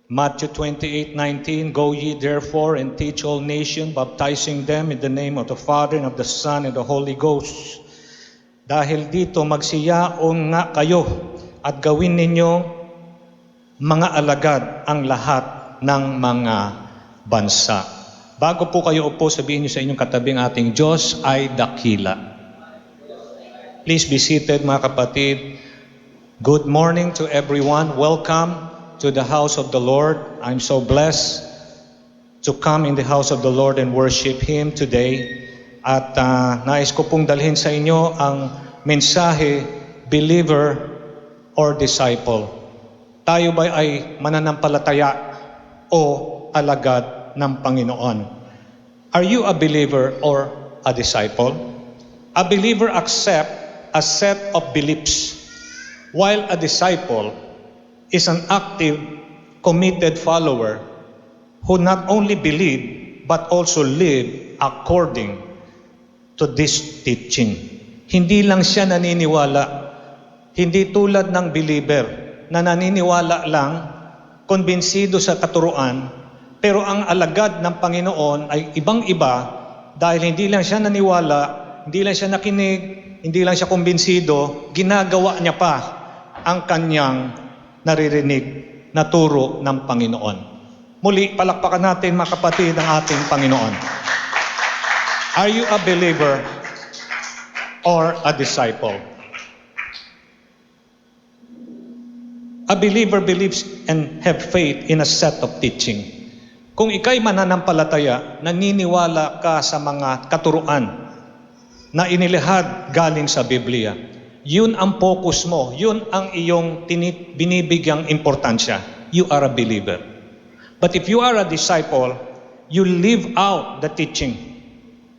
Matthew 28:19, Go ye therefore and teach all nations, baptizing them in the name of the Father and of the Son and the Holy Ghost. Dahil dito magsiyaon nga kayo at gawin ninyo mga alagad ang lahat ng mga bansa. Bago po kayo upo, sabihin niyo sa inyong katabing ating Diyos ay dakila. Please be seated mga kapatid. Good morning to everyone. Welcome to the house of the Lord. I'm so blessed to come in the house of the Lord and worship Him today. At nais ko pong dalhin sa inyo ang mensahe, believer or disciple. Tayo ba ay mananampalataya o alagad ng Panginoon? Are you a believer or a disciple? A believer accepts a set of beliefs, while a disciple is an active, committed follower who not only believe but also live according to this teaching. Hindi lang siya naniniwala, hindi tulad ng believer na naniniwala lang, kumbinsido sa katuruan, pero ang alagad ng Panginoon ay ibang-iba dahil hindi lang siya naniwala, hindi lang siya nakinig, hindi lang siya kumbinsido, ginagawa niya pa ang kanyang naririnig na turo ng Panginoon. Muli, palakpakan natin mga kapatid ang ating Panginoon. Are you a believer or a disciple? A believer believes and have faith in a set of teaching. Kung ikay mananampalataya, naniniwala ka sa mga katuruan na inilihad galing sa Biblia, yun ang focus mo, yun ang iyong binibigyang importansya. You are a believer. But if you are a disciple, you live out the teaching.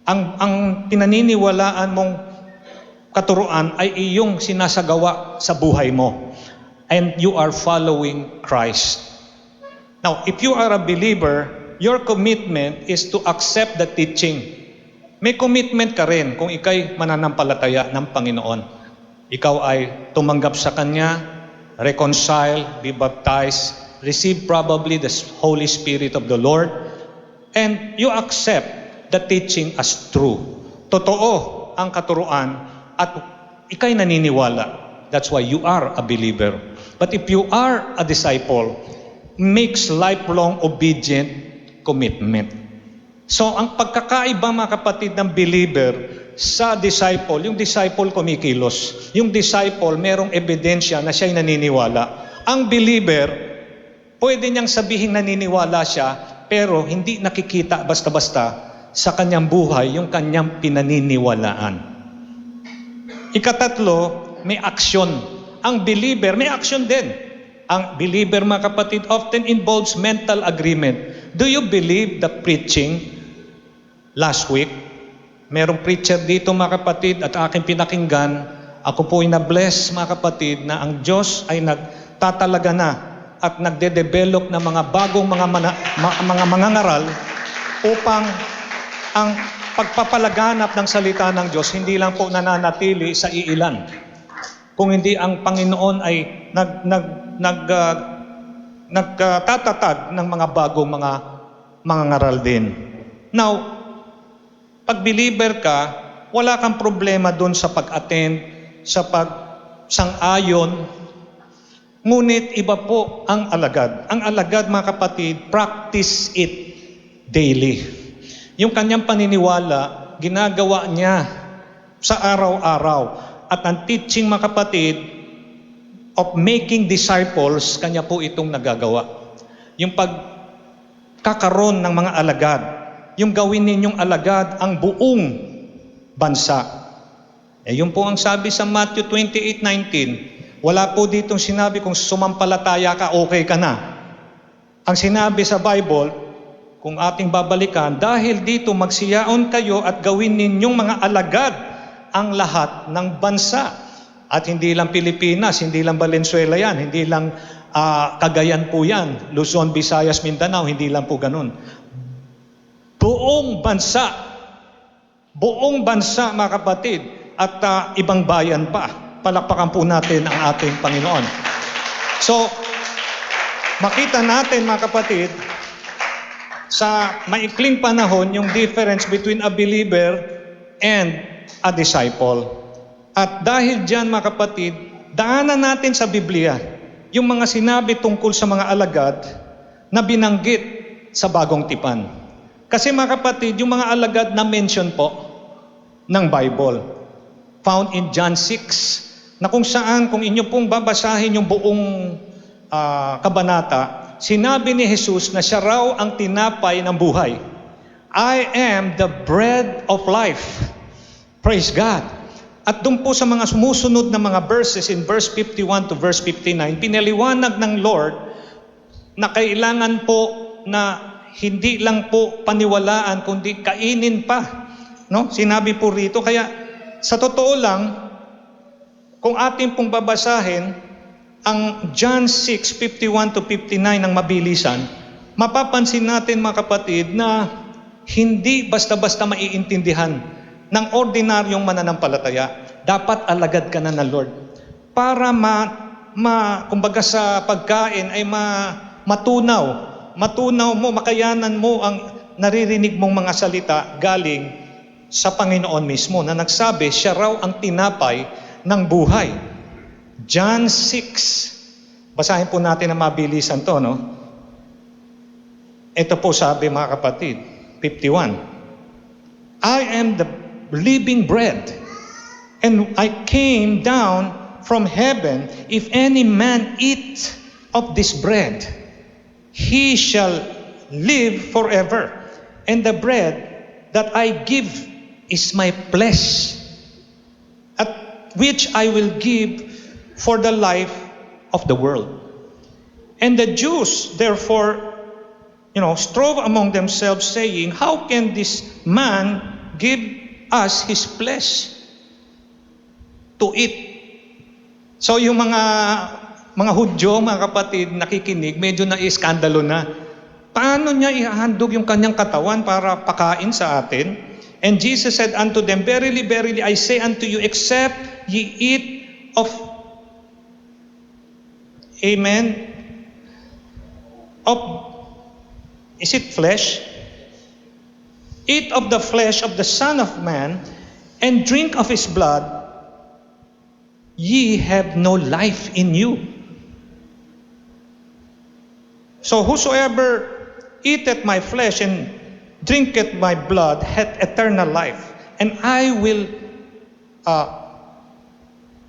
Ang pinaniniwalaan mong katuruan ay iyong sinasagawa sa buhay mo. And you are following Christ. Now, if you are a believer, your commitment is to accept the teaching. May commitment ka rin kung ikay mananampalataya ng Panginoon. Ikaw ay tumanggap sa Kanya, reconcile, be baptized, receive probably the Holy Spirit of the Lord, and you accept the teaching as true. Totoo ang katuruan at ikay naniniwala. That's why you are a believer. But if you are a disciple, makes lifelong obedient commitment. So ang pagkakaiba mga kapatid ng believer sa disciple, yung disciple kumikilos. Yung disciple, merong ebidensya na siya'y naniniwala. Ang believer, pwede niyang sabihin naniniwala siya, pero hindi nakikita basta-basta sa kanyang buhay yung kanyang pinaniniwalaan. Ikatatlo, may aksyon. Ang believer, may aksyon din. Ang believer, mga kapatid, often involves mental agreement. Do you believe the preaching last week? Merong preacher dito mga kapatid at aking pinakinggan, ako po ay na-bless mga kapatid na ang Diyos ay nagtatalaga na at nagde-develop ng mga bagong mga mangangaral upang ang pagpapalaganap ng salita ng Diyos hindi lang po nananatili sa iilan. Kung hindi ang Panginoon ay nagtatatag ng mga bagong mga mangangaral din. Now, pag believer ka, wala kang problema doon sa pag-attend, sa pag-sang-ayon. Ngunit iba po ang alagad. Ang alagad, mga kapatid, practice it daily. Yung kanyang paniniwala, ginagawa niya sa araw-araw. At ang teaching, mga kapatid, of making disciples, kanya po itong nagagawa. Yung pagkakaroon ng mga alagad, yung gawin ninyong alagad ang buong bansa. Yun po ang sabi sa Matthew 28:19. Wala po ditong sinabi kung sumampalataya ka, okay ka na. Ang sinabi sa Bible, kung ating babalikan, dahil dito magsiyaon kayo at gawin ninyong mga alagad ang lahat ng bansa. At hindi lang Pilipinas, hindi lang Valenzuela yan, hindi lang Cagayan po yan, Luzon, Visayas, Mindanao, hindi lang po ganun. Buong bansa mga kapatid, at ibang bayan pa. Palakpakan po natin ang ating Panginoon. So, makita natin mga kapatid, sa maikling panahon, yung difference between a believer and a disciple. At dahil dyan mga kapatid, daanan natin sa Biblia yung mga sinabi tungkol sa mga alagad na binanggit sa Bagong Tipan. Kasi mga kapatid, yung mga alagad na mention po ng Bible, found in John 6, na kung saan, kung inyo pong babasahin yung buong kabanata, sinabi ni Jesus na siya raw ang tinapay ng buhay. I am the bread of life. Praise God. At doon po sa mga sumusunod na mga verses in verse 51 to verse 59, pinaliwanag ng Lord na kailangan po na hindi lang po paniwalaan kundi kainin pa. No? Sinabi po rito. Kaya sa totoo lang, kung ating pong babasahin ang John 6:51 to 59 ng mabilisan, mapapansin natin mga kapatid na hindi basta-basta maiintindihan ng ordinaryong mananampalataya. Dapat alagad ka na ng Lord para kumbaga sa pagkain ay matunaw mo, makayanan mo ang naririnig mong mga salita galing sa Panginoon mismo na nagsabi siya raw ang tinapay ng buhay. John 6. Basahin po natin na mabilisan to, no? Ito po sabi mga kapatid, 51. I am the living bread, and I came down from heaven. If any man eat of this bread, he shall live forever. And the bread that I give is my flesh, at which I will give for the life of the world. And the Jews, therefore, strove among themselves, saying, how can this man give us his flesh to eat? So yung mga Hudyo, mga kapatid, nakikinig, medyo na-iskandalo na. Paano niya ihahandog yung kanyang katawan para pakain sa atin? And Jesus said unto them, verily, verily, I say unto you, except ye eat of, amen, is it flesh? Eat of the flesh of the Son of Man, and drink of his blood, ye have no life in you. So whosoever eateth my flesh and drinketh my blood hath eternal life, and I will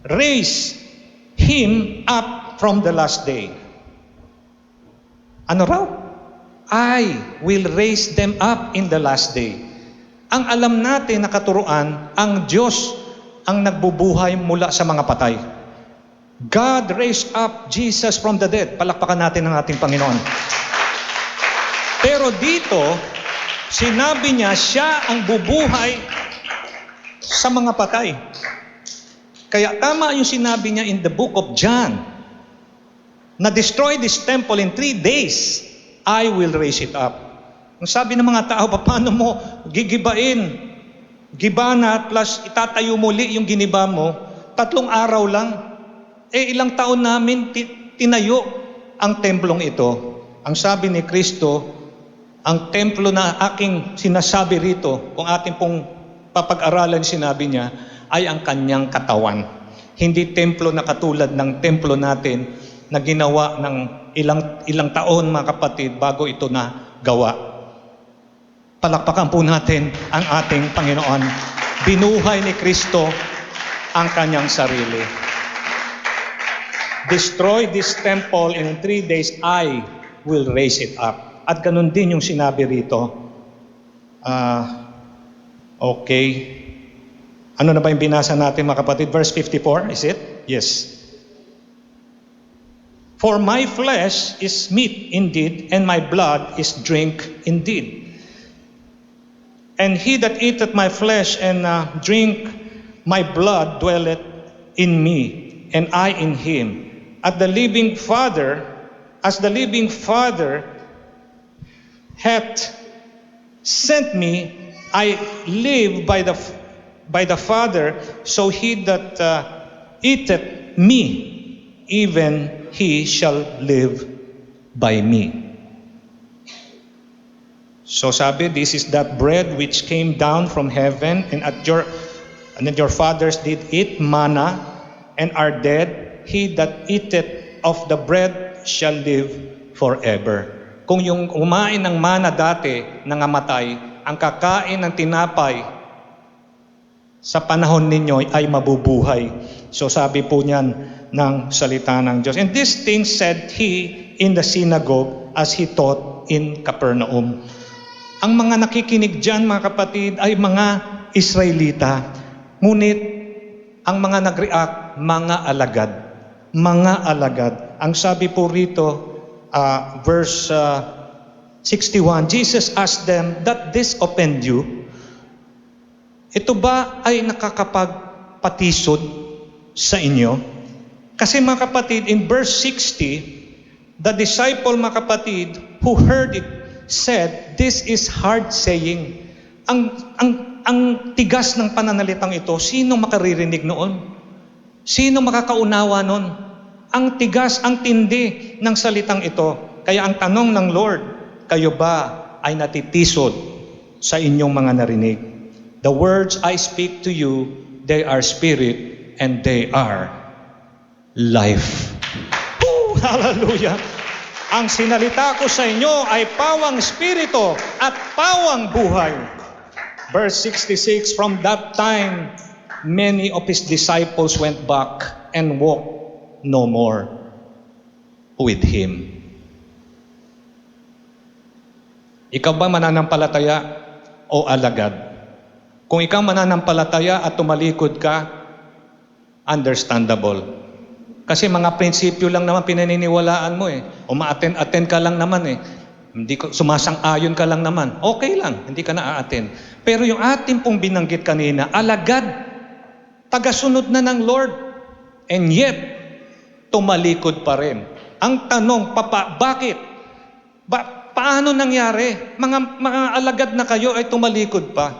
raise him up from the last day. Ano raw? I will raise them up in the last day. Ang alam natin na katuruan, ang Diyos ang nagbubuhay mula sa mga patay. God raised up Jesus from the dead. Palakpakan natin ang ating Panginoon. Pero dito, sinabi niya, siya ang bubuhay sa mga patay. Kaya tama yung sinabi niya in the book of John, na destroy this temple in 3 days, I will raise it up. Ang sabi ng mga tao, paano mo gigibain? Giba na plus itatayo muli yung giniba mo, 3 araw lang. Ilang taon namin tinayo ang templong ito. Ang sabi ni Kristo, ang templo na aking sinasabi rito, kung ating pong papag-aralan sinabi niya, ay ang kanyang katawan. Hindi templo na katulad ng templo natin na ginawa ng ilang taon mga kapatid bago ito na gawa. Palakpakan po natin ang ating Panginoon. Binuhay ni Kristo ang kanyang sarili. Destroy this temple in 3 days, I will raise it up. At ganun din yung sinabi rito. Okay. Ano na ba yung binasa natin mga kapatid? Verse 54, is it? Yes. For my flesh is meat indeed, and my blood is drink indeed. And he that eateth my flesh and drink my blood dwelleth in me, and I in him. As the living Father hath sent me, I live by the Father, so he that eateth me, even he shall live by me. So sabi, this is that bread which came down from heaven, and your fathers did eat manna, and are dead. He that eateth of the bread shall live forever. Kung yung umain ng mana dati nangamatay, ang kakain ng tinapay sa panahon ninyo ay mabubuhay. So sabi po niyan ng salita ng Diyos. And this thing said he in the synagogue as he taught in Capernaum. Ang mga nakikinig dyan, mga kapatid, ay mga Israelita. Ngunit ang mga nag-react, mga alagad. Mga alagad. Ang sabi po rito, verse 61, Jesus asked them, "That this offend you?" Ito ba ay nakakapagpatisod sa inyo? Kasi mga kapatid, in verse 60, the disciple, mga kapatid, who heard it, said, "This is hard saying." Ang tigas ng pananalitang ito, sino makaririnig noon? Sino makakaunawa noon? Ang tigas, ang tindi ng salitang ito. Kaya ang tanong ng Lord, kayo ba ay natitisod sa inyong mga narinig? The words I speak to you, they are spirit and they are life. Woo! Hallelujah! Ang sinalita ko sa inyo ay pawang spirito at pawang buhay. Verse 66, from that time, many of his disciples went back and walked no more with him. Ikaw ba mananampalataya o alagad? Kung ikaw mananampalataya at tumalikod ka, understandable. Kasi mga prinsipyo lang naman pinaniniwalaan mo eh. Uma-attend ka lang naman eh. Hindi ko sumasang-ayon ka lang naman. Okay lang, hindi ka na-attend. Pero yung ating pong binanggit kanina, alagad, tagasunod na ng Lord. And yet, tumalikod pa rin. Ang tanong, bakit? Paano nangyari? Mga alagad na kayo ay tumalikod pa.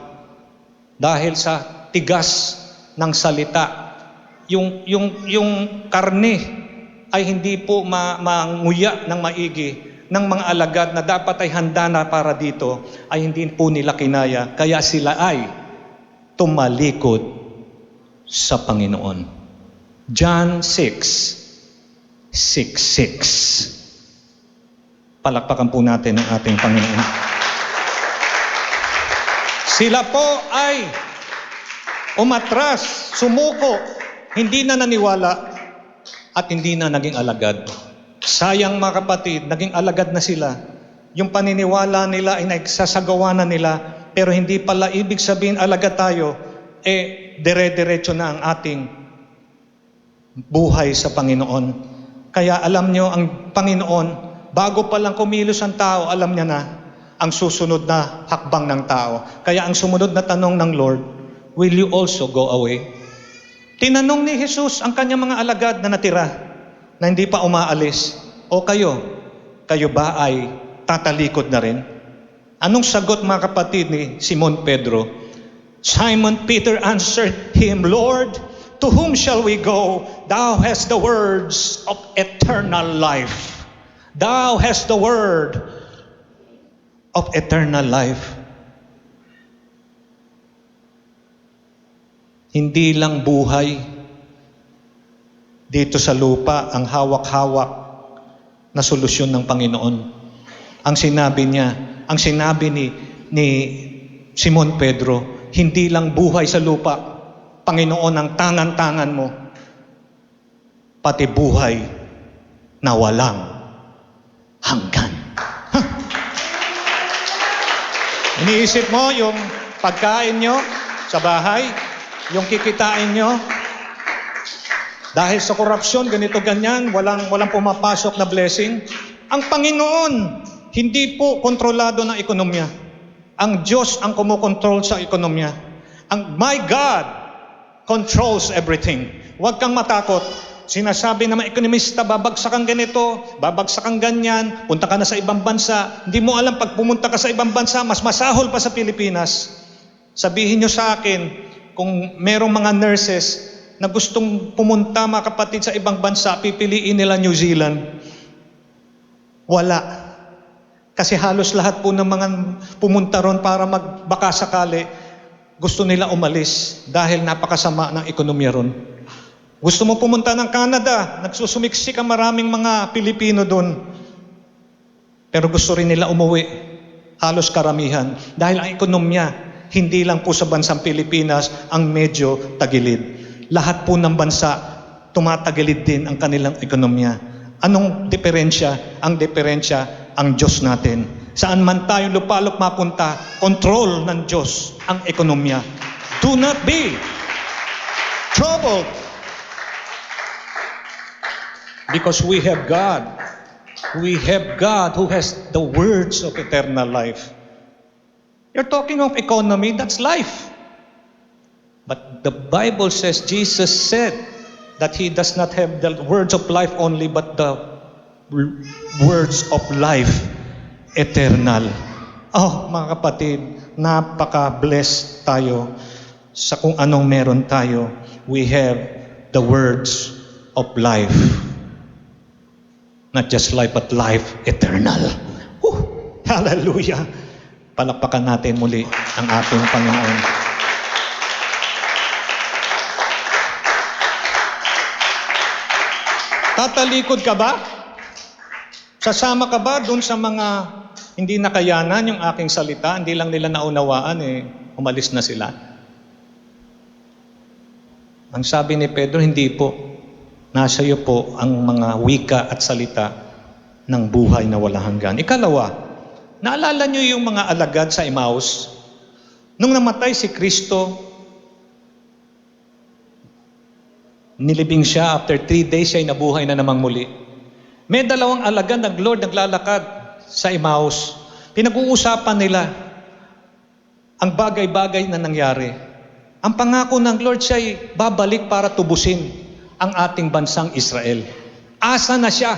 Dahil sa tigas ng salita. Yung karne ay hindi po manguya ng maigi ng mga alagad na dapat ay handa na para dito, ay hindi po nila kinaya. Kaya sila ay tumalikod sa Panginoon. John 6:6. Palakpakan po natin ang ating Panginoon. Sila po ay umatras, sumuko, hindi na naniwala at hindi na naging alagad. Sayang mga kapatid, naging alagad na sila. Yung paniniwala nila ay nagsasagawa na nila, pero hindi pala ibig sabihin alagad tayo, dire-diretso na ang ating buhay sa Panginoon. Kaya alam nyo, ang Panginoon, bago pa lang kumilos ang tao, alam niya na ang susunod na hakbang ng tao. Kaya ang sumunod na tanong ng Lord, will you also go away? Tinanong ni Jesus ang kanyang mga alagad na natira, na hindi pa umaalis, o kayo ba ay tatalikod na rin? Anong sagot mga kapatid ni Simon Pedro? Simon Peter answered him, Lord, to whom shall we go? Thou hast the words of eternal life. Thou hast the word of eternal life. Hindi lang buhay dito sa lupa ang hawak-hawak na solusyon ng Panginoon. Ang sinabi ni Simon Pedro, hindi lang buhay sa lupa, Panginoon, ang tangan-tangan mo, pati buhay na walang hanggan. Iniisip mo yung pagkain nyo sa bahay, yung kikitain nyo, dahil sa korupsyon, ganito ganyan, walang pumapasok na blessing. Ang Panginoon, hindi po kontrolado ng ekonomiya. Ang Diyos ang kumukontrol sa ekonomiya. My God controls everything. Huwag kang matakot. Sinasabi ng mga ekonomista, babagsak ang ganito, babagsak ang ganyan, punta ka na sa ibang bansa. Hindi mo alam, pag pumunta ka sa ibang bansa, mas masahol pa sa Pilipinas. Sabihin nyo sa akin, kung merong mga nurses na gustong pumunta, mga kapatid, sa ibang bansa, pipiliin nila New Zealand. Wala. Kasi halos lahat po ng mga pumunta ron para baka sakali, gusto nila umalis dahil napakasama ng ekonomiya ron. Gusto mo pumunta ng Canada, nagsusumiksik ang maraming mga Pilipino doon. Pero gusto rin nila umuwi, halos karamihan. Dahil ang ekonomiya, hindi lang po sa bansang Pilipinas ang medyo tagilid. Lahat po ng bansa, tumatagilid din ang kanilang ekonomiya. Anong diferensya? Ang diferensya, ang Diyos natin. Saan man tayo lupalop mapunta, control ng Diyos ang ekonomiya. Do not be troubled. Because we have God. We have God who has the words of eternal life. You're talking of economy, that's life. But the Bible says, Jesus said that He does not have the words of life only, but the words of life eternal. Oh, mga kapatid, napaka-blessed tayo sa kung anong meron tayo. We have the words of life. Not just life, but life eternal. Hallelujah! Palakpakan natin muli ang ating Panginoon. Tatalikod ka ba? Sasama ka ba dun sa mga hindi nakayanan yung aking salita? Hindi lang nila naunawaan, umalis na sila. Ang sabi ni Pedro, hindi po. Nasa iyo po ang mga wika at salita ng buhay na walang hanggan. Ikalawa, naalala niyo yung mga alagad sa Emmaus? Nung namatay si Kristo, nilibing siya, after 3 days siya ay nabuhay na namang muli. May dalawang alagad ng Lord naglalakad sa Emmaus. Pinag-uusapan nila ang bagay-bagay na nangyari. Ang pangako ng Lord siya ay babalik para tubusin ang ating bansang Israel. Asa na siya?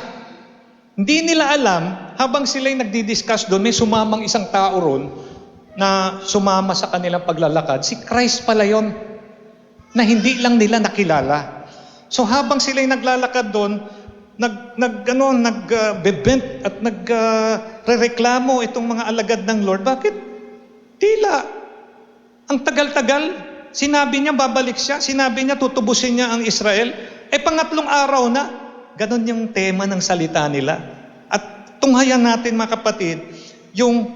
Hindi nila alam, habang sila'y nagdi-discuss doon, may sumamang isang tao ron na sumama sa kanilang paglalakad. Si Christ pala yun, na hindi lang nila nakilala. So habang sila'y naglalakad doon, nagbebent at nagrereklamo itong mga alagad ng Lord. Bakit? Tila. Ang tagal-tagal, sinabi niya babalik siya, sinabi niya tutubusin niya ang Israel. Pangatlong araw na, ganon yung tema ng salita nila. At tunghayan natin mga kapatid, yung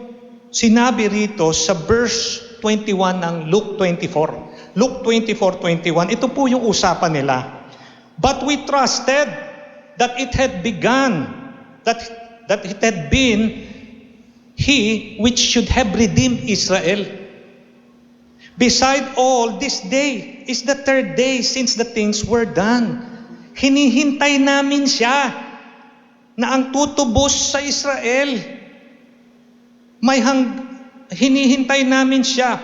sinabi rito sa verse 21 ng Luke 24. Luke 24:21, ito po yung usapan nila. But we trusted that it had begun, that it had been He which should have redeemed Israel. Beside all, this day is the 3rd day since the things were done. Hinihintay namin siya na ang tutubos sa Israel. Hinihintay namin siya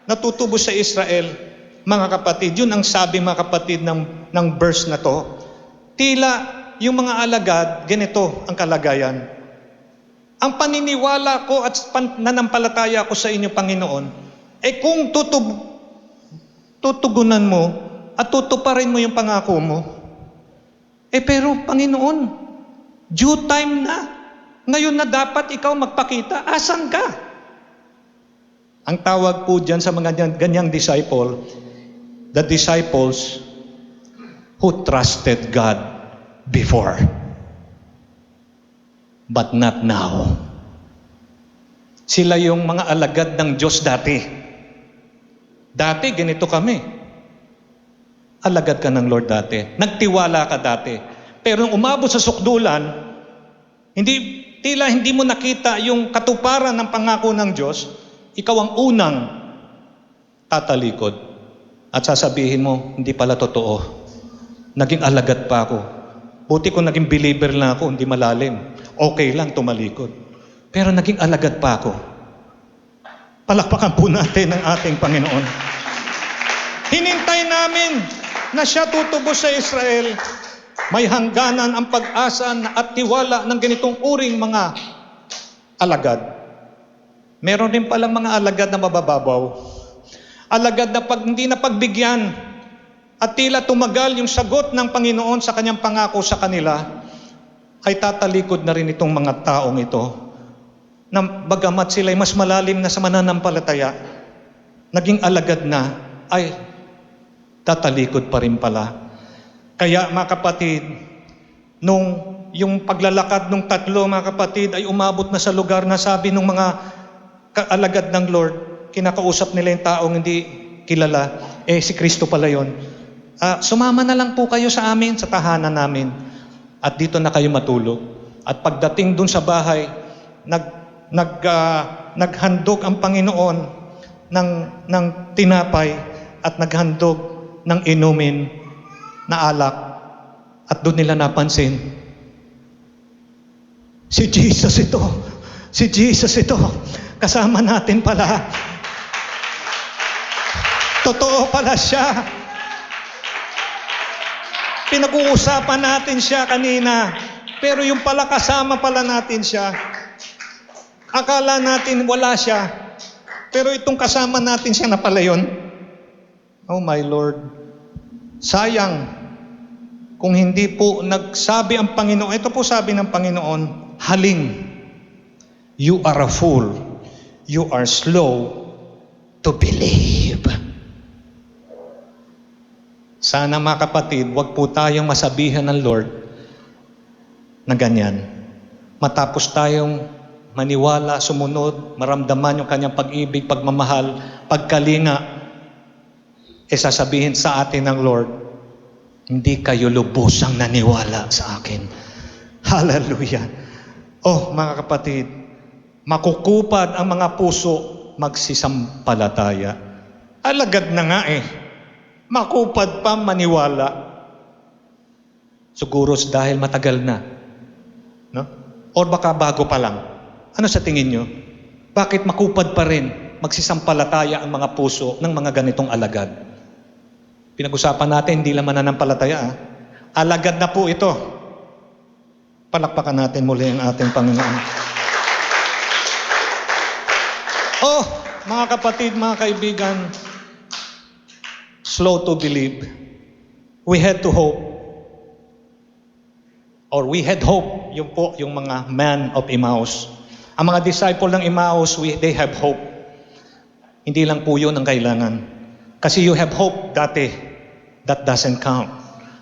na tutubos sa Israel. Mga kapatid, yun ang sabi mga kapatid ng verse na to. Tila yung mga alagad, ganito ang kalagayan. Ang paniniwala ko at nanampalataya ko sa inyo, Panginoon, kung tutugunan mo at tutuparin mo yung pangako mo, pero Panginoon, due time na. Ngayon na dapat ikaw magpakita. Asan ka? Ang tawag po dyan sa mga ganyang disciple, the disciples who trusted God before, but not now. Sila yung mga alagad ng Diyos dati. Dati, ganito kami. Alagad ka ng Lord dati. Nagtiwala ka dati. Pero nung umabot sa sukdulan, tila hindi mo nakita yung katuparan ng pangako ng Diyos, ikaw ang unang tatalikod. At sasabihin mo, hindi pala totoo. Naging alagad pa ako. Buti ko naging believer lang ako, hindi malalim. Okay lang tumalikod. Pero naging alagad pa ako. Palakpakan po natin ang ating Panginoon. Hinintay namin na siya tutubos sa Israel. May hangganan ang pag-asa at tiwala ng ganitong uring mga alagad. Meron din palang mga alagad na mabababaw. Alagad na hindi na pagbigyan at tila tumagal yung sagot ng Panginoon sa kanyang pangako sa kanila, ay tatalikod na rin itong mga taong ito na bagamat sila'y mas malalim na sa mananampalataya, naging alagad na, ay tatalikod pa rin pala. Kaya mga kapatid, nung yung paglalakad ng tatlo mga kapatid ay umabot na sa lugar na sabi ng mga kaalagad ng Lord, kinakausap nila yung taong hindi kilala, si Kristo pala yun. Sumama na lang po kayo sa amin, sa tahanan namin, at dito na kayo matulog. At pagdating dun sa bahay, naghandog ang Panginoon ng tinapay at naghandog ng inumin na alak. At doon nila napansin, si Jesus ito. Si Jesus ito. Kasama natin pala. Totoo pala siya. Pinag-uusapan natin siya kanina. Pero yung pala kasama pala natin siya. Akala natin wala siya. Pero itong kasama natin siya na pala yun. Oh my Lord. Sayang. Kung hindi po nagsabi ang Panginoon, ito po sabi ng Panginoon, haling, you are a fool, you are slow to believe. Sana mga kapatid, wag po tayong masabihan ng Lord na ganyan. Matapos tayong maniwala, sumunod, maramdaman yung kanyang pag-ibig, pagmamahal, pagkalinga, sasabihin sa atin ng Lord, hindi kayo lubusang naniwala sa akin. Hallelujah. Oh, mga kapatid, makukupad ang mga puso, magsisampalataya. Alagad na nga makupad pa maniwala. Siguro dahil matagal na. No? O baka bago pa lang. Ano sa tingin nyo? Bakit makupad pa rin magsisampalataya ang mga puso ng mga ganitong alagad? Pinag-usapan natin, hindi lang mananampalataya. Alagad na po ito. Palakpakan natin muli ang ating Panginoon. Oh, mga kapatid, mga kaibigan, slow to believe. We had to hope. Or we had hope. Yung po, yung mga man of Emmaus. Ang mga disciple ng Emmaus, they have hope. Hindi lang po yun ang kailangan. Kasi you have hope dati, that doesn't count.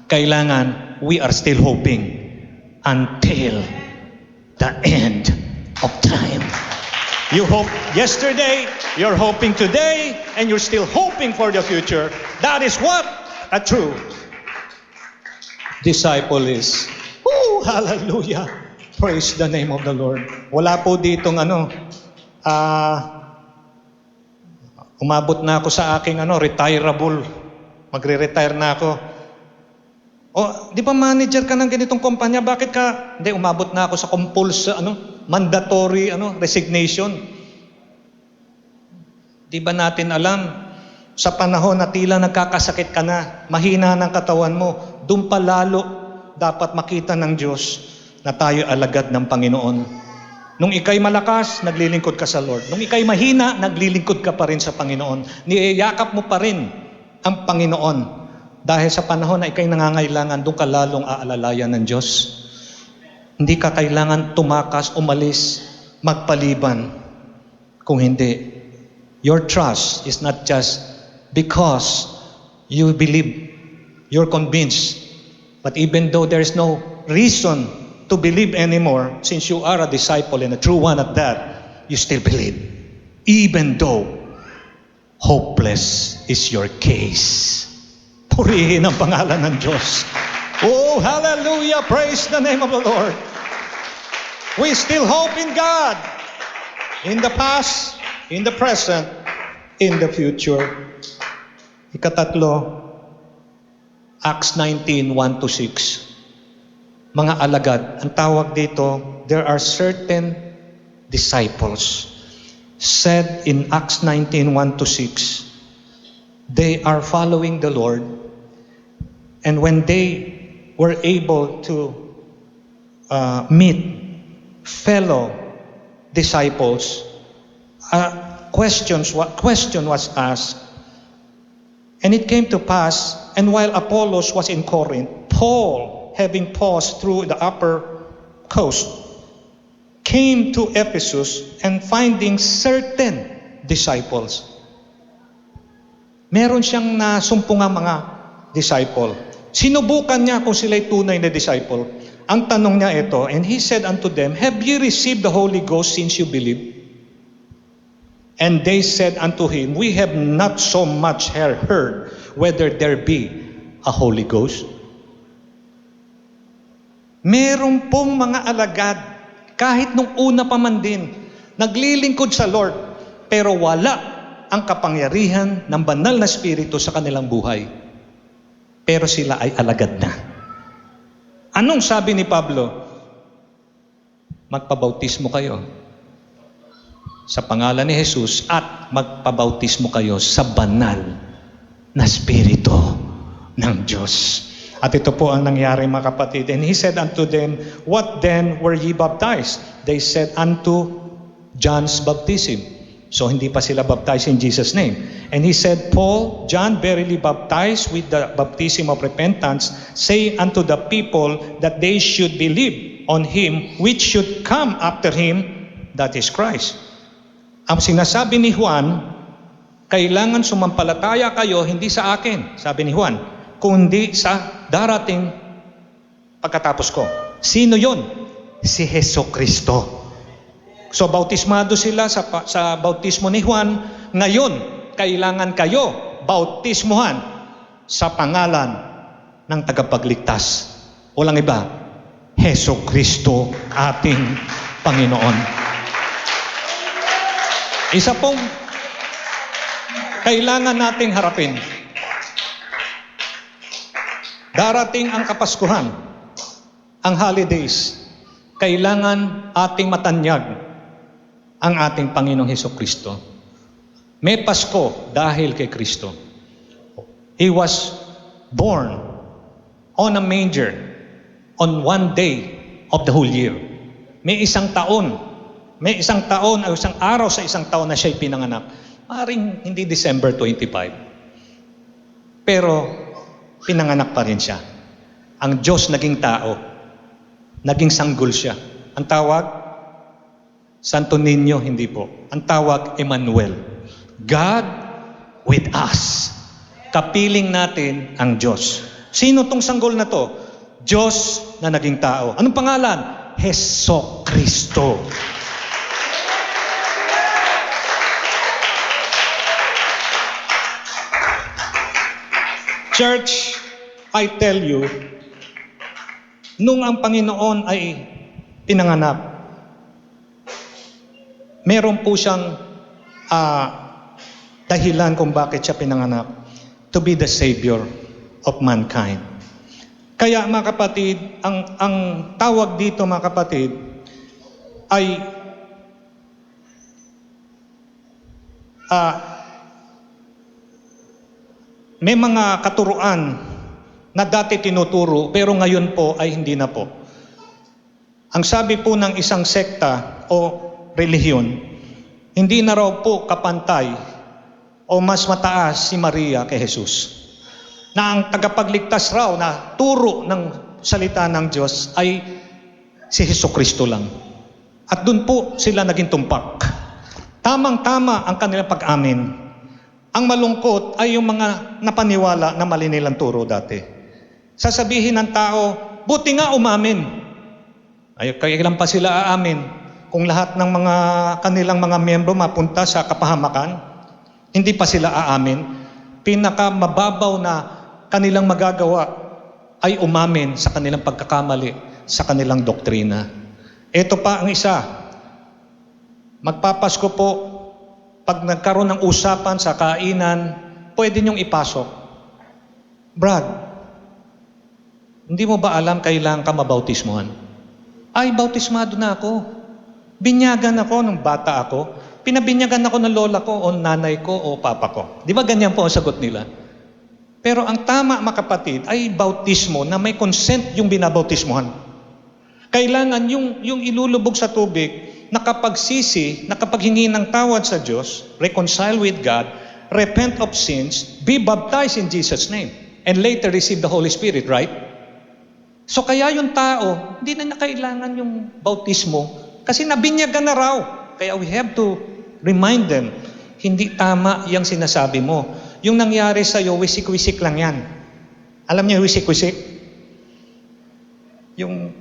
Kailangan, we are still hoping until the end of time. You hope yesterday, you're hoping today, and you're still hoping for the future. That is what a true disciple is. Woo! Hallelujah! Praise the name of the Lord. Wala po ditong umabot na ako sa aking retirable. Magre-retire na ako. Di ba manager ka ng ganitong kumpanya? Bakit ka? Hindi, umabot na ako sa mandatory resignation. Di ba natin alam, sa panahon na tila nagkakasakit ka na, mahina ng katawan mo, doon pa lalo dapat makita ng Diyos na tayo alagad ng Panginoon. Nung ikay malakas, naglilingkod ka sa Lord. Nung ikay mahina, naglilingkod ka pa rin sa Panginoon. Niyayakap mo pa rin ang Panginoon. Dahil sa panahon na ikay nangangailangan, doon ka lalong aalalayan ng Diyos. Hindi ka kailangan tumakas, umalis, magpaliban. Kung hindi, your trust is not just because you believe, you're convinced. But even though there is no reason to believe anymore, since you are a disciple and a true one at that, you still believe. Even though hopeless is your case. Purihin ang pangalan ng Diyos. Oh, hallelujah! Praise the name of the Lord. We still hope in God. In the past, in the present, in the future. Ikatatlo, Acts 19:1-6. Mga alagad, ang tawag dito, there are certain disciples. Said in Acts 19:1-6, they are following the Lord, and when they were able to meet fellow disciples, question was asked, and it came to pass, and while Apollos was in Corinth, Paul, having passed through the upper host came to Ephesus and finding certain disciples. Meron siyang nasumpungang mga disciple. Sinubukan niya kung sila'y tunay na disciple. Ang tanong niya ito, and he said unto them, have ye received the Holy Ghost since you believe? And they said unto him, we have not so much heard whether there be a Holy Ghost. Meron pong mga alagad, kahit nung una pa man din, naglilingkod sa Lord, pero wala ang kapangyarihan ng banal na Espiritu sa kanilang buhay. Pero sila ay alagad na. Anong sabi ni Pablo? Magpabautismo kayo sa pangalan ni Jesus at magpabautismo kayo sa banal na Espiritu ng Diyos. At ito po ang nangyari, mga kapatid. And he said unto them, what then were ye baptized? They said unto John's baptism. So hindi pa sila baptized in Jesus' name. And he said, Paul, John verily baptized with the baptism of repentance, saying unto the people that they should believe on him which should come after him, that is Christ. Ang sinasabi ni Juan, kailangan sumampalataya kayo hindi sa akin, sabi ni Juan, kundi sa darating pagkatapos ko. Sino yon? Si Jesucristo. So bautismado sila sa bautismo ni Juan. Ngayon, kailangan kayo bautismuhan sa pangalan ng tagapagligtas. Walang iba, Jesucristo ating Panginoon. Isa pong kailangan nating harapin. Darating ang Kapaskuhan, ang holidays. Kailangan ating matanyag ang ating Panginoong Hesukristo. May Pasko dahil kay Kristo. He was born on a manger on one day of the whole year. May isang taon o isang araw sa isang taon na siya'y pinanganak. Maaaring hindi December 25. Pero pinanganak pa rin siya. Ang Diyos naging tao. Naging sanggol siya. Ang tawag, Santo Niño, hindi po. Ang tawag, Emmanuel. God with us. Kapiling natin ang Diyos. Sino tong sanggol na to? Diyos na naging tao. Anong pangalan? Jesucristo. Church, I tell you, nung ang Panginoon ay pinanganak, meron po siyang dahilan kung bakit siya pinanganak. To be the Savior of mankind. Kaya mga kapatid, ang tawag dito mga kapatid ay may mga katuruan na dati tinuturo pero ngayon po ay hindi na po. Ang sabi po ng isang sekta o relihiyon, hindi na raw po kapantay o mas mataas si Maria kay Jesus. Na ang tagapagligtas raw na turo ng salita ng Diyos ay si Jesucristo lang. At doon po sila naging tumpak. Tamang-tama ang kanilang pag-amin. Ang malungkot ay yung mga napaniwala na mali nilang turo dati. Sasabihin ng tao, buti nga umamin. Ay, kailan pa sila aamin? Kung lahat ng mga kanilang mga miyembro mapunta sa kapahamakan, hindi pa sila aamin. Pinakamababaw na kanilang magagawa ay umamin sa kanilang pagkakamali, sa kanilang doktrina. Ito pa ang isa. Magpapasko po, pag nagkaroon ng usapan sa kainan, pwede niyong ipasok. Brad, hindi mo ba alam kailangan ka mabautismuhan? Ay, bautismado na ako. Binyagan ako nung bata ako. Pinabinyagan ako ng lola ko o nanay ko o papa ko. Di ba ganyan po ang sagot nila? Pero ang tama, mga kapatid, ay bautismo na may consent yung binabautismuhan. Kailangan yung ilulubog sa tubig, nakapagsisi, nakapaghingi ng tawad sa Diyos, reconcile with God, repent of sins, be baptized in Jesus' name, and later receive the Holy Spirit, right? So kaya yung tao, hindi na kailangan yung bautismo kasi nabinyagan na raw. Kaya we have to remind them, hindi tama yung sinasabi mo. Yung nangyari sa'yo, wisik-wisik lang yan. Alam niyo wisik-wisik? Yung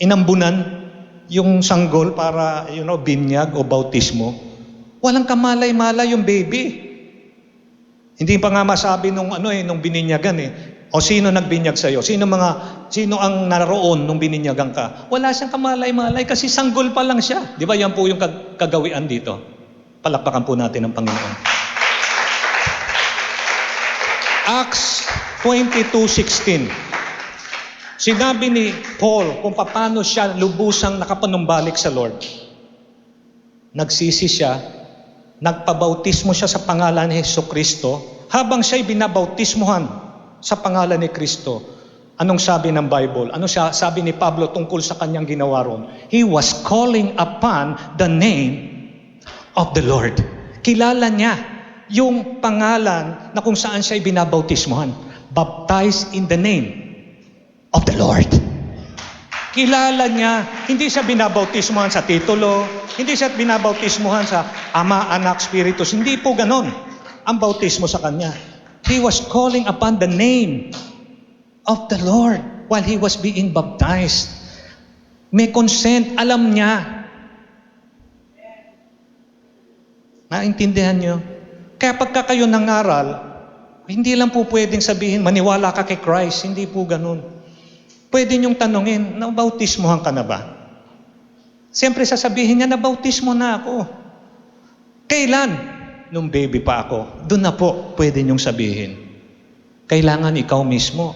inambunan, yung sanggol para, binyag o bautismo. Walang kamalay-malay yung baby. Hindi pa nga masabi nung bininyagan eh. O sino nagbinyag sa'yo? Sino ang naroon nung bininyagan ka? Wala siyang kamalay-malay kasi sanggol pa lang siya. Di ba yan po yung kagawian dito? Palakpakan po natin ang Panginoon. Acts 22:16. Sinabi ni Paul kung paano siya lubusang nakapanumbalik sa Lord. Nagsisi siya, nagpabautismo siya sa pangalan ni Jesucristo, habang siya'y binabautismuhan sa pangalan ni Kristo. Anong sabi ng Bible? Ano sabi ni Pablo tungkol sa kanyang ginawa ron? He was calling upon the name of the Lord. Kilala niya yung pangalan na kung saan siya'y binabautismuhan. Baptized in the name of the Lord. Kilala niya, hindi siya binabautismuhan sa titulo, hindi siya binabautismuhan sa Ama, Anak, Spiritus. Hindi po ganon ang bautismo sa kanya. He was calling upon the name of the Lord while he was being baptized. May consent, alam niya. Naintindihan niyo? Kaya pagka kayo nangaral, hindi lang po pwedeng sabihin, maniwala ka kay Christ. Hindi po ganun. Pwede niyong tanungin, nabautismohan ka na ba? Siyempre sasabihin niya, nabautismo na ako. Kailan? Nung baby pa ako. Doon na po pwede niyong sabihin. Kailangan ikaw mismo.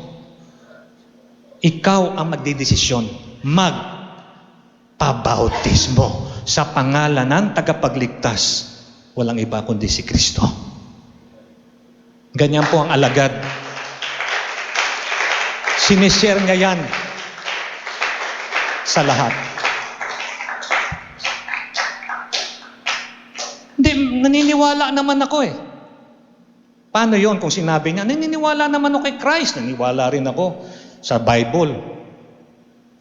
Ikaw ang magdidesisyon. Magpabautismo sa pangalan ng tagapagligtas. Walang iba kundi si Kristo. Ganyan po ang alagad. Sinishare niya yan sa lahat. Hindi, naniniwala naman ako eh. Paano yon kung sinabi niya, naniniwala naman ako kay Christ, naniniwala rin ako sa Bible.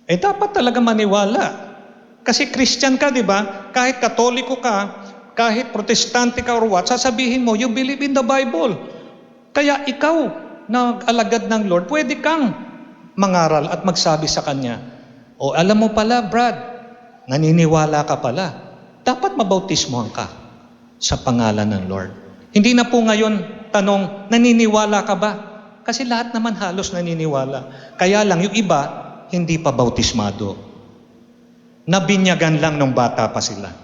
Dapat talaga maniwala. Kasi Christian ka, di ba? Kahit Katoliko ka, kahit Protestante ka or what, sasabihin mo, you believe in the Bible. Kaya ikaw, na alagad ng Lord, pwede kang mangaral at magsabi sa Kanya, alam mo pala, Brad, naniniwala ka pala. Dapat mabautismohan ka sa pangalan ng Lord. Hindi na po ngayon tanong, naniniwala ka ba? Kasi lahat naman halos naniniwala. Kaya lang, yung iba, hindi pa bautismado. Nabinyagan lang nung bata pa sila.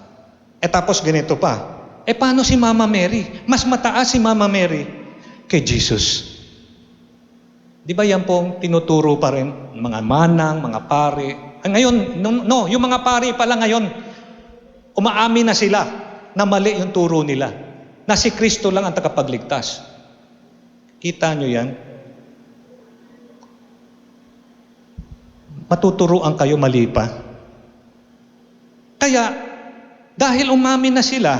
Tapos ganito pa. Paano si Mama Mary? Mas mataas si Mama Mary kay Jesus. Di ba yan pong tinuturo pa rin? Mga manang, mga pari. Ngayon, yung mga pari pala ngayon, umaamin na sila na mali yung turo nila. Na si Kristo lang ang tagapagligtas. Kita nyo yan? Matuturuan kayo mali pa. Kaya, dahil umamin na sila,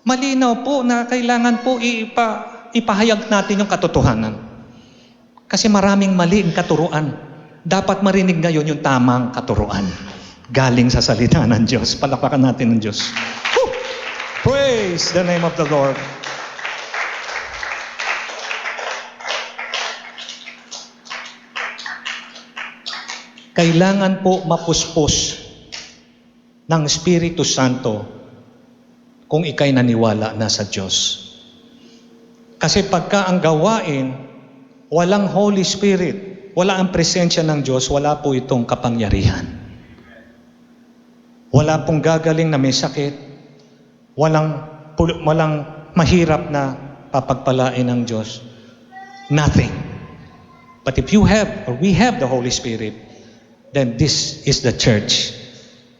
malinaw po na kailangan po ipahayag natin yung katotohanan. Kasi maraming mali ang katuruan. Dapat marinig ngayon yung tamang katuruan. Galing sa salita ng Diyos. Palakpakan natin ng Diyos. Woo! Praise the name of the Lord. Kailangan po mapuspos ng Espiritu Santo kung ikay naniwala na sa Diyos. Kasi pagka ang gawain, walang Holy Spirit, wala ang presensya ng Diyos, wala po itong kapangyarihan. Wala pong gagaling na may sakit, walang mahirap na papagpalain ng Diyos. Nothing. But if you have, or we have the Holy Spirit, then this is the church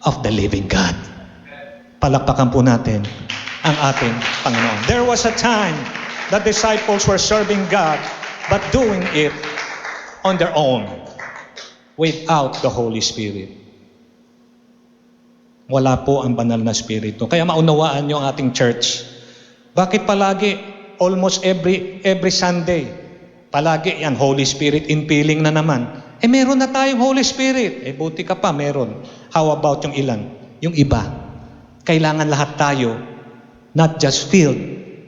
of the living God. Palakpakan po natin ang ating Panginoon. There was a time that disciples were serving God but doing it on their own without the Holy Spirit. Wala po ang banal na Espiritu. Kaya maunawaan niyo ang ating church. Bakit palagi, almost every Sunday, Palagi yan, Holy Spirit infilling na naman. Meron na tayong Holy Spirit. Buti ka pa, meron. How about yung ilan? Yung iba. Kailangan lahat tayo, not just filled,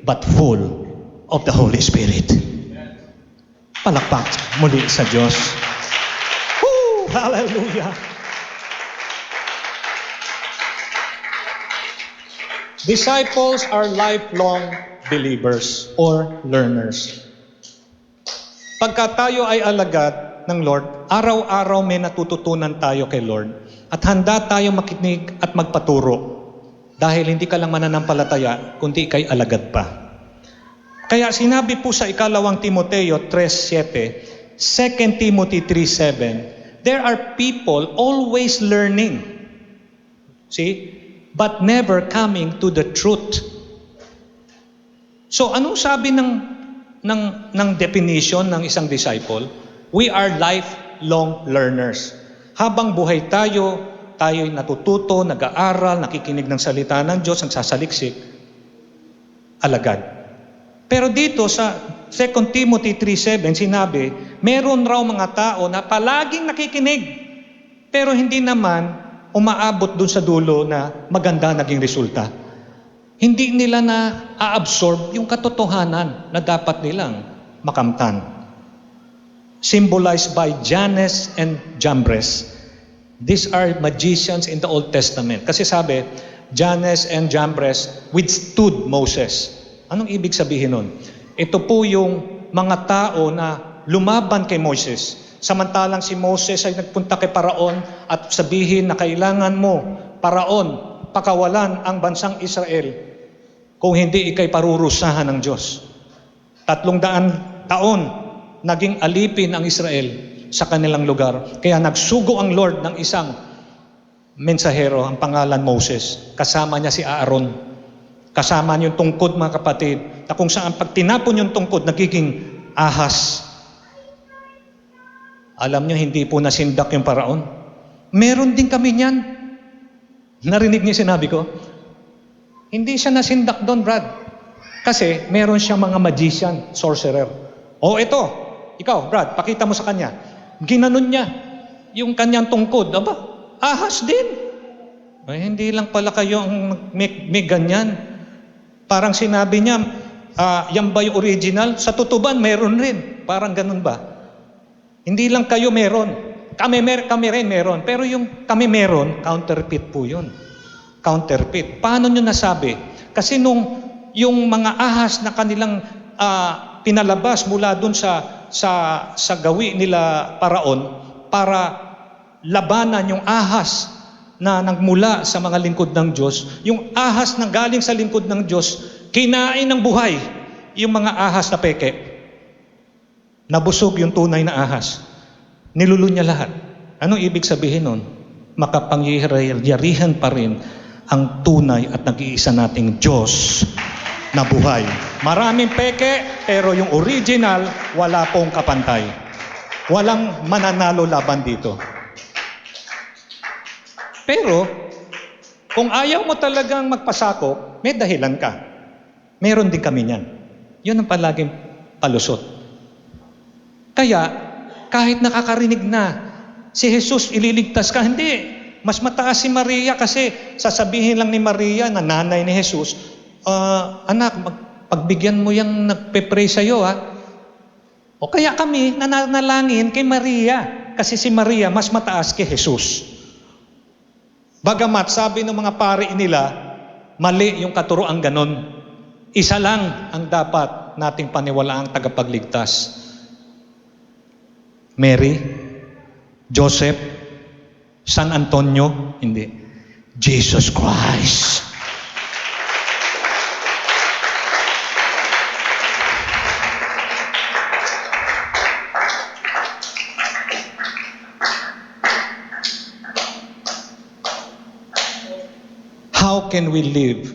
but full of the Holy Spirit. Palakpak muli sa Diyos. Woo! Hallelujah! Disciples are lifelong believers or learners. Pagka tayo ay alagad ng Lord, araw-araw may natututunan tayo kay Lord at handa tayo makinig at magpaturo dahil hindi ka lang mananampalataya kundi ika'y alagad pa. Kaya sinabi po sa ikalawang Timoteo 3:7, 2 Timothy 3:7, there are people always learning. See? But never coming to the truth. So anong sabi ng definition ng isang disciple? We are lifelong learners. Habang buhay tayo'y natututo, nag-aaral, nakikinig ng salita ng Diyos, nagsasaliksik, alagad. Pero dito sa 2 Timothy 3:7 sinabi, meron raw mga tao na palaging nakikinig, pero hindi naman umaabot dun sa dulo na maganda naging resulta. Hindi nila na a-absorb yung katotohanan na dapat nilang makamtan. Symbolized by Jannes and Jambres. These are magicians in the Old Testament. Kasi sabi, Jannes and Jambres withstood Moses. Anong ibig sabihin nun? Ito po yung mga tao na lumaban kay Moses. Samantalang si Moses ay nagpunta kay Paraon at sabihin na kailangan mo, Paraon, pakawalan ang bansang Israel kung hindi ikay parurusahan ng Diyos. 300 taon naging alipin ang Israel sa kanilang lugar. Kaya nagsugo ang Lord ng isang mensahero, ang pangalan Moses. Kasama niya si Aaron. Kasama niya yung tungkod, mga kapatid, na kung saan pag tinapon yung tungkod, nagiging ahas. Alam niyo, hindi po nasindak yung Paraon. Meron din kami niyan. Narinig niyo sinabi ko? Hindi siya nasindak doon, Brad. Kasi meron siyang mga magician, sorcerer. Ito, ikaw, Brad, pakita mo sa kanya. Ginanon niya yung kanyang tungkod. Aba, ahas din. Hindi lang pala kayo ang may ganyan. Parang sinabi niya, yan ba yung original? Sa tutuban, meron rin. Parang ganun ba? Hindi lang kayo meron. Kami rin meron. Pero yung kami meron, counterfeit po yun. Counterfeit. Paano nyo nasabi? Kasi yung mga ahas na kanilang pinalabas mula dun sa gawi nila Paraon para labanan yung ahas na nagmula sa mga lingkod ng Diyos, yung ahas na galing sa lingkod ng Diyos, kinain ng buhay yung mga ahas na peke. Nabusog yung tunay na ahas. Nilulunya niya lahat. Anong ibig sabihin nun? Makapangyarihan pa rin ang tunay at nag-iisa nating Diyos na buhay. Maraming peke, pero yung original, wala pong kapantay. Walang mananalo laban dito. Pero, kung ayaw mo talagang magpasakop, may dahilan ka. Meron din kami niyan. Yun ang palaging palusot. Kaya, kahit nakakarinig na, si Jesus ililigtas ka, hindi. Mas mataas si Maria kasi sasabihin lang ni Maria na nanay ni Jesus, anak, pagbigyan mo yung nagpe-pray sa'yo, ha? O kaya kami nananalangin kay Maria kasi si Maria mas mataas kay Jesus. Bagamat sabi ng mga pari nila, mali yung katuroang ganon. Isa lang ang dapat nating paniwalaang tagapagligtas. Mary, Joseph, San Antonio, hindi. Jesus Christ. How can we live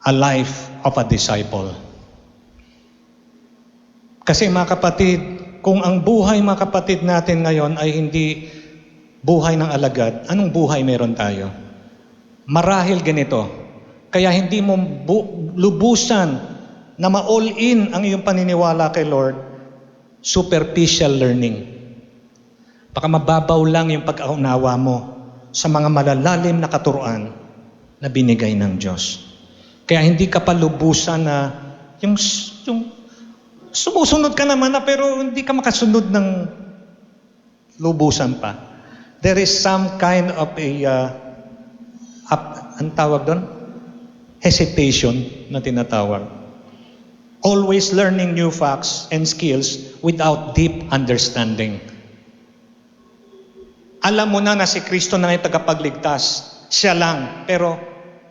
a life of a disciple? Kasi mga kapatid, kung ang buhay mga kapatid natin ngayon ay hindi buhay ng alagad, anong buhay meron tayo? Marahil ganito. Kaya hindi mo lubusan na ma-all in ang iyong paniniwala kay Lord, superficial learning. Baka mababaw lang yung pag-aunawa mo sa mga malalalim na katuruan na binigay ng Diyos. Kaya hindi ka pa lubusan na yung sumusunod ka naman na pero hindi ka makasunod ng lubusan pa. There is some kind of ang tawag doon? Hesitation na tinatawag. Always learning new facts and skills without deep understanding. Alam mo na si Kristo na yung tagapagligtas. Siya lang. Pero,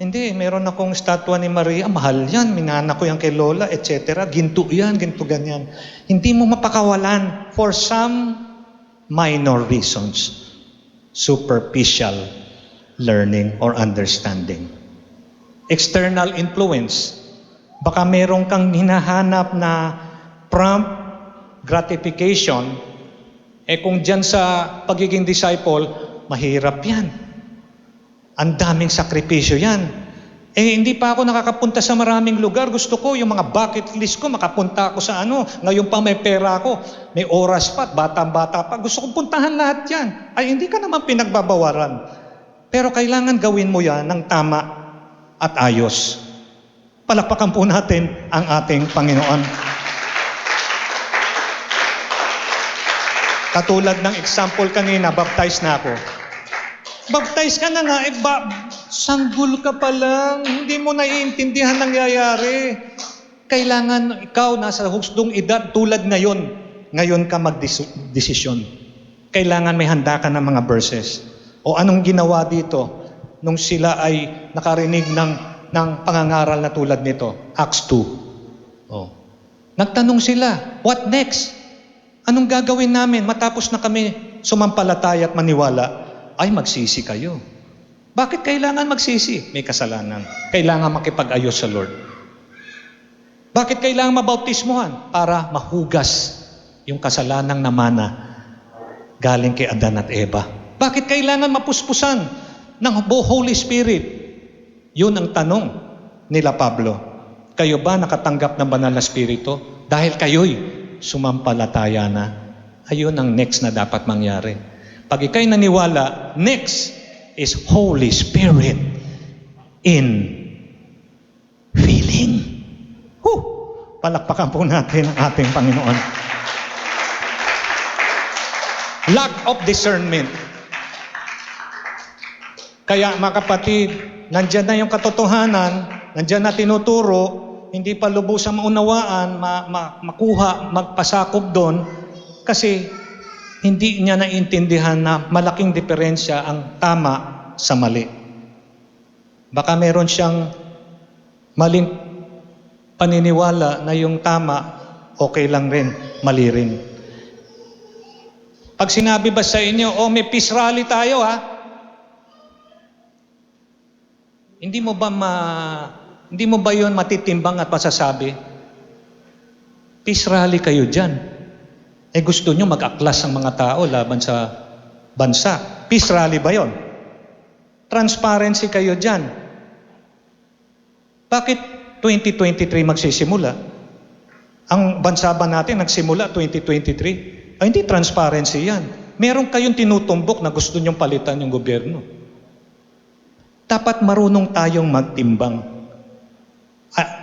hindi, meron akong statwa ni Maria. Mahal yan. Minana ko yan kay Lola, etc. Ginto yan, ginto ganyan. Hindi mo mapakawalan for some minor reasons. Superficial learning or understanding. External influence. Baka meron kang hinahanap na prompt gratification. Kung dyan sa pagiging disciple, mahirap yan. Ang daming sakripisyo yan. Hindi pa ako nakakapunta sa maraming lugar. Gusto ko, yung mga bucket list ko, makapunta ako sa Ngayon pa may pera ako. May oras pa, bata-bata pa. Gusto kong puntahan lahat yan. Hindi ka naman pinagbabawaran. Pero kailangan gawin mo yan ng tama at ayos. Palakpakan po natin ang ating Panginoon. Katulad ng example kanina, baptize na ako. Baptize ka na nga, sanggol ka pa lang, hindi mo naiintindihan nangyayari. Kailangan ikaw nasa husdong edad tulad ngayon ka magdesisyon. Kailangan may handa ka ng mga verses. O anong ginawa dito nung sila ay nakarinig ng pangangaral na tulad nito? Acts 2. Nagtanong sila, what next? Anong gagawin namin matapos na kami sumampalataya at maniwala? Ay, magsisi kayo. Bakit kailangan magsisi? May kasalanan. Kailangan makipag-ayos sa Lord. Bakit kailangan mabautismuhan? Para mahugas yung kasalanang namana galing kay Adan at Eva. Bakit kailangan mapuspusan ng Holy Spirit? Yun ang tanong nila Pablo. Kayo ba nakatanggap ng banal na Espiritu? Dahil kayo'y sumampalataya na, ayun ang next na dapat mangyari. Pag ikay naniwala, next is Holy Spirit in feeling. Palakpakan po natin ang ating Panginoon. Lack of discernment. Kaya mga kapatid, nandyan na yung katotohanan, nandyan na tinuturo, hindi pa lubusang maunawaan, makuha, magpasakop doon, kasi hindi niya naiintindihan na malaking diferensya ang tama sa mali. Baka meron siyang maling paniniwala na yung tama, okay lang rin, mali rin. Pag sinabi ba sa inyo, may peace rally tayo hindi mo ba yun matitimbang at masasabi? Peace rally kayo dyan. Gusto nyo mag-aklas ang mga tao laban sa bansa. Peace rally ba yun? Transparency kayo dyan. Bakit 2023 magsisimula? Ang bansa ba natin nagsimula 2023? Hindi transparency yan. Meron kayong tinutumbok na gusto nyong palitan yung gobyerno. Dapat marunong tayong magtimbang.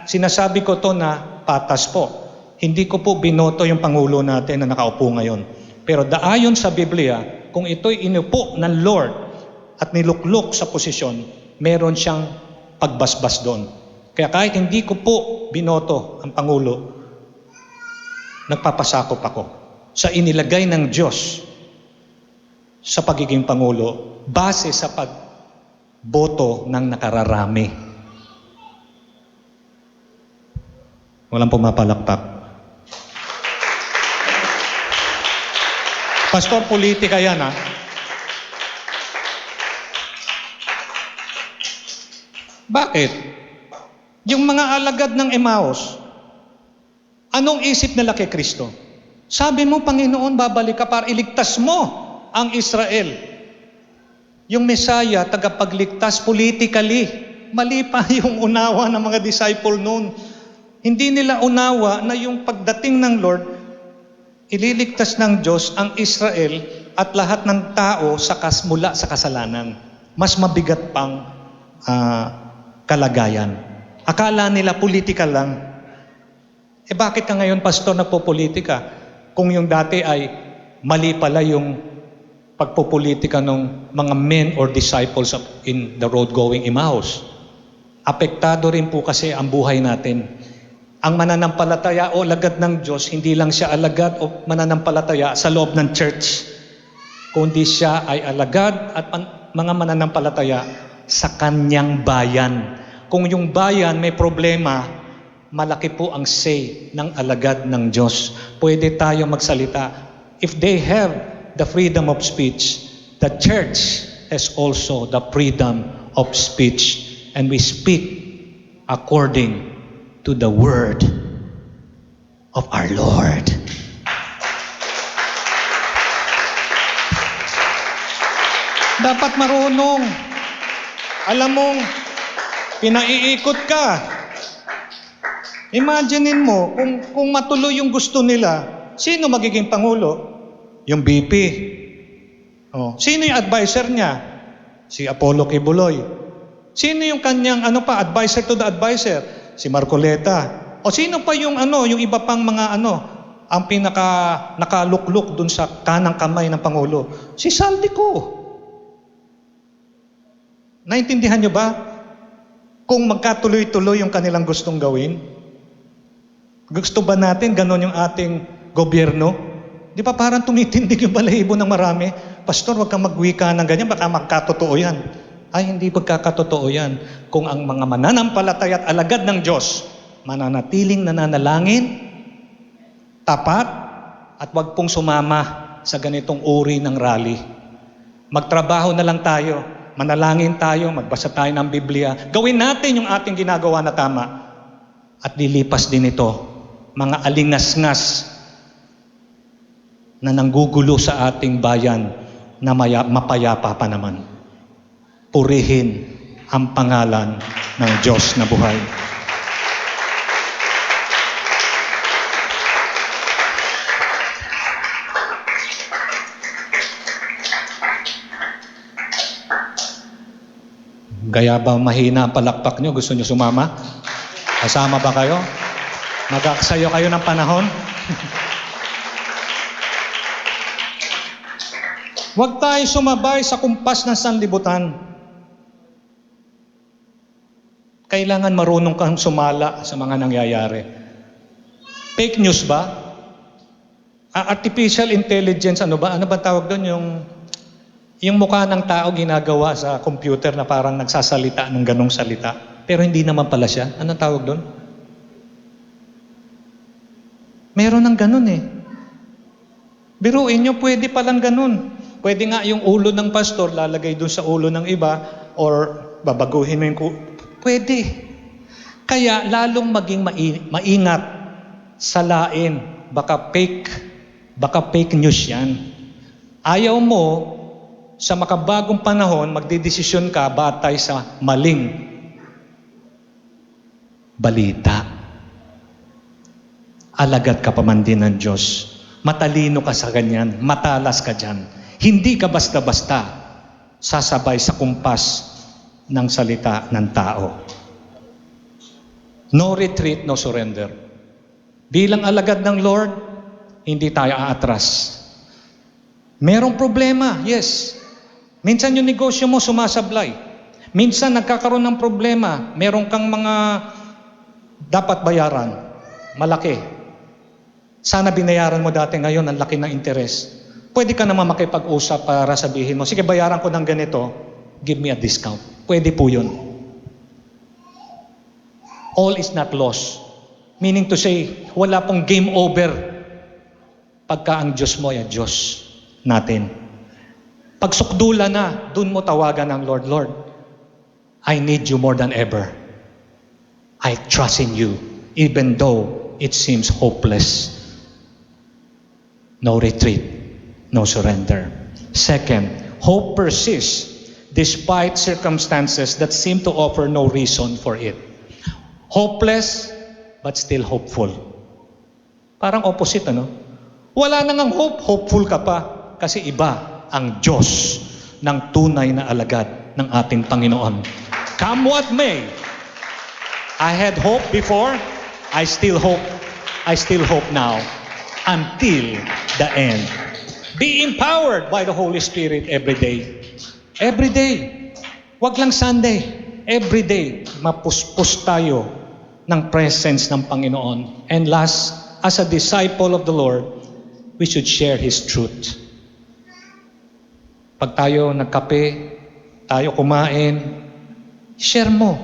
Sinasabi ko to na patas po. Hindi ko po binoto yung Pangulo natin na nakaupo ngayon. Pero ayon sa Biblia, kung ito'y inupo ng Lord at niluklok sa posisyon, meron siyang pagbasbas doon. Kaya kahit hindi ko po binoto ang Pangulo, nagpapasakop ako sa inilagay ng Diyos sa pagiging Pangulo base sa pagboto ng nakararami. Walang pumapalakpak. Pastor, politika yan Bakit? Yung mga alagad ng Emmaus, anong isip nila kay Kristo? Sabi mo, Panginoon, babalik ka para iligtas mo ang Israel. Yung Messiah, tagapagligtas politically. Mali pa yung unawa ng mga disciple noon. Hindi nila unawa na yung pagdating ng Lord, ililigtas ng Diyos ang Israel at lahat ng tao mula sa kasalanan. Mas mabigat pang kalagayan. Akala nila political lang. Bakit ka ngayon, pastor, nagpopolitika? Kung yung dati ay mali pala yung pagpopolitika ng mga men or disciples in the road going Emmaus. Apektado rin po kasi ang buhay natin. Ang mananampalataya o alagad ng Diyos, hindi lang siya alagad o mananampalataya sa loob ng church, kundi siya ay alagad at mga mananampalataya sa kanyang bayan. Kung yung bayan may problema, malaki po ang say ng alagad ng Diyos. Pwede tayo magsalita. If they have the freedom of speech, the church has also the freedom of speech. And we speak according to the word of our Lord. Dapat marunong. Alam mong, pinaiikot ka. Imaginein mo, kung matuloy yung gusto nila, sino magiging Pangulo? Yung VP. Sino yung advisor niya? Si Apollo Kibuloy. Sino yung kanyang advisor to the advisor? Si Marcoleta. O sino pa yung yung iba pang mga ang nakalukluk dun sa kanang kamay ng Pangulo? Si Saldico. Naintindihan nyo ba? Kung magkatuloy-tuloy yung kanilang gustong gawin? Gusto ba natin ganon yung ating gobyerno? Di ba parang tumitindig yung balahibo ng marami? Pastor, wag kang magwika ng ganyan, baka magkatotoo yan. Ay, hindi pagkakatotoo yan. Kung ang mga mananampalataya at alagad ng Diyos, mananatiling nananalangin, tapat, at wag pong sumama sa ganitong uri ng rally. Magtrabaho na lang tayo, manalangin tayo, magbasa tayo ng Biblia, gawin natin yung ating ginagawa na tama. At lilipas din ito, mga alingas-ngas na nanggugulo sa ating bayan na mapayapa pa naman. Purihin ang pangalan ng Diyos na buhay. Gaya ba mahina ang palakpak nyo? Gusto nyo sumama? Kasama ba kayo? Magkakasayo kayo ng panahon? Huwag tayo sumabay sa kumpas ng sanlibutan. Kailangan marunong kang sumala sa mga nangyayari. Fake news ba? Artificial intelligence, ano ba tawag doon? Yung mukha ng tao ginagawa sa computer na parang nagsasalita ng ganong salita. Pero hindi naman pala siya. Anong tawag doon? Meron ng ganon eh. Biruin nyo, pwede palang ganon. Pwede nga yung ulo ng pastor lalagay doon sa ulo ng iba or babaguhin mo yung pwede. Kaya lalong maging maingat, salain, baka fake news yan. Ayaw mo sa makabagong panahon magdedesisyon ka batay sa maling balita. Alagad ka pa man din ng Diyos. Matalino ka sa ganyan, matalas ka dyan. Hindi ka basta-basta sasabay sa kumpas ng salita ng tao. No retreat, no surrender. Bilang alagad ng Lord, hindi tayo aatras. Merong problema, yes. Minsan yung negosyo mo sumasablay. Minsan nagkakaroon ng problema. Meron kang mga dapat bayaran. Malaki. Sana binayaran mo dati, ngayon ang laki ng interes. Pwede ka naman makipag-usap para sabihin mo, sige, bayaran ko ng ganito, give me a discount. Pwede po yun. All is not lost. Meaning to say, wala pong game over pagka ang Diyos mo ay Diyos natin. Pag sukdula na, dun mo tawagan ng Lord, Lord, I need you more than ever. I trust in you, even though it seems hopeless. No retreat, no surrender. Second, hope persists despite circumstances that seem to offer no reason for it. Hopeless, but still hopeful. Parang opposite, ano? Wala na ngang hope, hopeful ka pa. Kasi iba ang Diyos ng tunay na alagad ng ating Panginoon. Come what may. I had hope before, I still hope now until the end. Be empowered by the Holy Spirit every day. Every day. Wag lang Sunday. Every day, mapuspos tayo ng presence ng Panginoon. And last, as a disciple of the Lord, we should share His truth. Pag tayo nagkape, tayo kumain, share mo.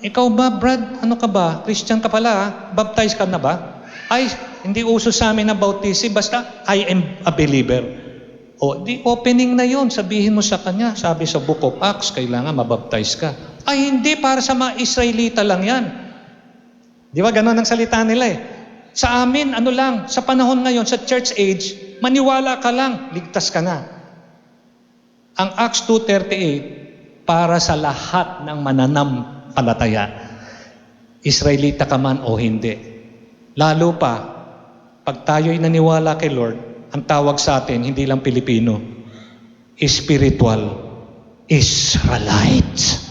Ikaw ba, Brad? Ano ka ba? Christian ka pala, ha? Baptized ka na ba? Ay, hindi uso sa amin na bautism, basta I am a believer. O, di opening na yon, sabihin mo sa kanya. Sabi sa Book of Acts, kailangan mabaptize ka. Ay, hindi, para sa mga Israelita lang yan. Di ba, ganon ang salita nila eh. Sa amin, ano lang, sa panahon ngayon, sa church age, maniwala ka lang, ligtas ka na. Ang Acts 2:38, para sa lahat ng mananampalataya, Israelita ka man o hindi. Lalo pa, pag tayo'y naniwala kay Lord, ang tawag sa atin, hindi lang Pilipino, spiritual Israelite.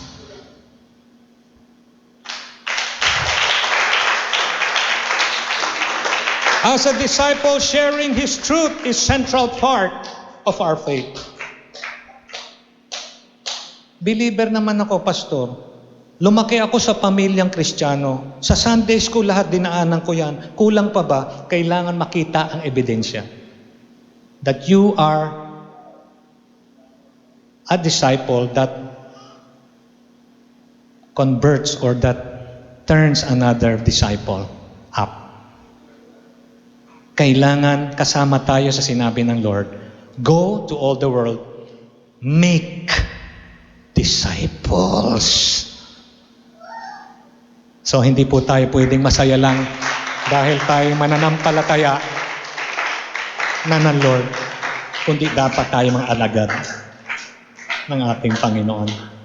As a disciple, sharing His truth is central part of our faith. Believer naman ako, pastor. Lumaki ako sa pamilyang Kristiyano. Sa Sunday school, lahat dinaanan ko yan. Kulang pa ba? Kailangan makita ang ebidensya. That you are a disciple that converts or that turns another disciple up. Kailangan kasama tayo sa sinabi ng Lord, go to all the world, make disciples. So, hindi po tayo pwedeng masaya lang dahil tayo mananampalataya na ng Lord, kundi dapat tayo mga alagad ng ating Panginoon.